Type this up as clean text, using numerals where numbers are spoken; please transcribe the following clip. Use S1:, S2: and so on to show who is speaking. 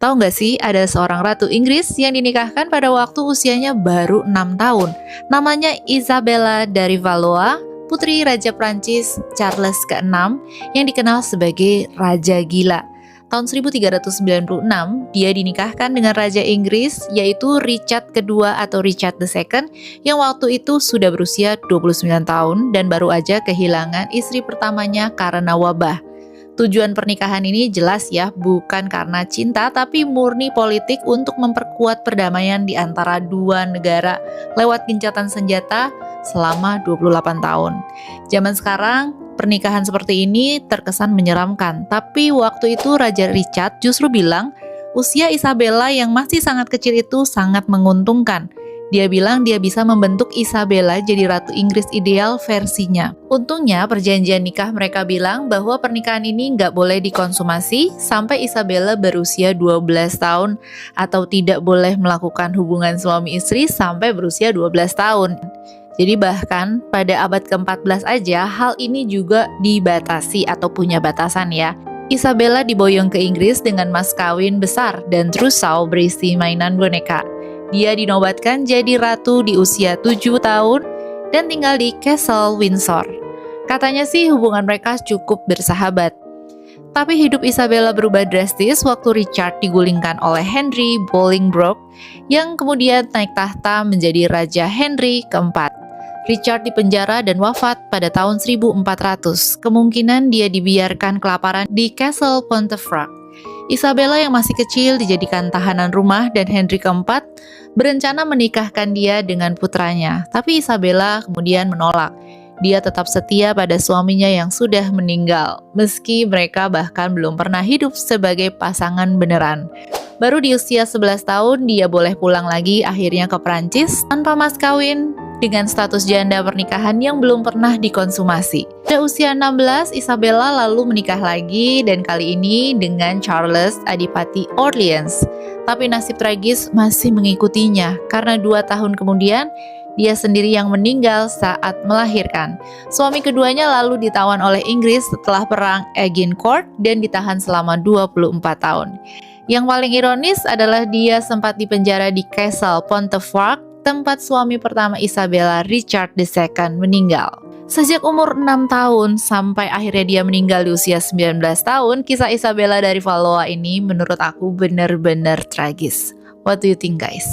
S1: Tahu nggak sih, ada seorang ratu Inggris yang dinikahkan pada waktu usianya baru 6 tahun. Namanya Isabella dari Valois, putri Raja Prancis Charles ke-6 yang dikenal sebagai Raja Gila. Tahun 1396, dia dinikahkan dengan Raja Inggris, yaitu Richard II atau Richard II, yang waktu itu sudah berusia 29 tahun dan baru aja kehilangan istri pertamanya karena wabah. Tujuan pernikahan ini jelas ya, bukan karena cinta, tapi murni politik untuk memperkuat perdamaian di antara dua negara lewat gencatan senjata selama 28 tahun. Zaman sekarang, pernikahan seperti ini terkesan menyeramkan, tapi waktu itu Raja Richard justru bilang usia Isabella yang masih sangat kecil itu sangat menguntungkan. Dia bilang dia bisa membentuk Isabella jadi Ratu Inggris ideal versinya. Untungnya perjanjian nikah mereka bilang bahwa pernikahan ini nggak boleh dikonsumasi sampai Isabella berusia 12 tahun atau tidak boleh melakukan hubungan suami istri sampai berusia 12 tahun. Jadi bahkan pada abad ke-14 aja hal ini juga dibatasi atau punya batasan ya. Isabella diboyong ke Inggris dengan mas kawin besar dan trousseau berisi mainan boneka. Dia dinobatkan jadi ratu di usia 7 tahun dan tinggal di Castle Windsor. Katanya sih hubungan mereka cukup bersahabat. Tapi hidup Isabella berubah drastis waktu Richard digulingkan oleh Henry Bolingbroke yang kemudian naik tahta menjadi Raja Henry keempat. Richard dipenjara dan wafat pada tahun 1400. Kemungkinan dia dibiarkan kelaparan di Castle Pontefract. Isabella yang masih kecil dijadikan tahanan rumah dan Henry keempat berencana menikahkan dia dengan putranya. Tapi Isabella kemudian menolak. Dia tetap setia pada suaminya yang sudah meninggal, meski mereka bahkan belum pernah hidup sebagai pasangan beneran. Baru di usia 11 tahun dia boleh pulang lagi akhirnya ke Prancis tanpa mas kawin dengan status janda pernikahan yang belum pernah dikonsumasi. Pada usia 16, Isabella lalu menikah lagi dan kali ini dengan Charles, Adipati Orleans. Tapi nasib tragis masih mengikutinya karena 2 tahun kemudian dia sendiri yang meninggal saat melahirkan. Suami keduanya lalu ditawan oleh Inggris setelah perang Agincourt dan ditahan selama 24 tahun. Yang paling ironis adalah dia sempat dipenjara di Castle Pontefract, tempat suami pertama Isabella, Richard II, meninggal. Sejak umur 6 tahun sampai akhirnya dia meninggal di usia 19 tahun, kisah Isabella dari Valois ini menurut aku benar-benar tragis. What do you think guys?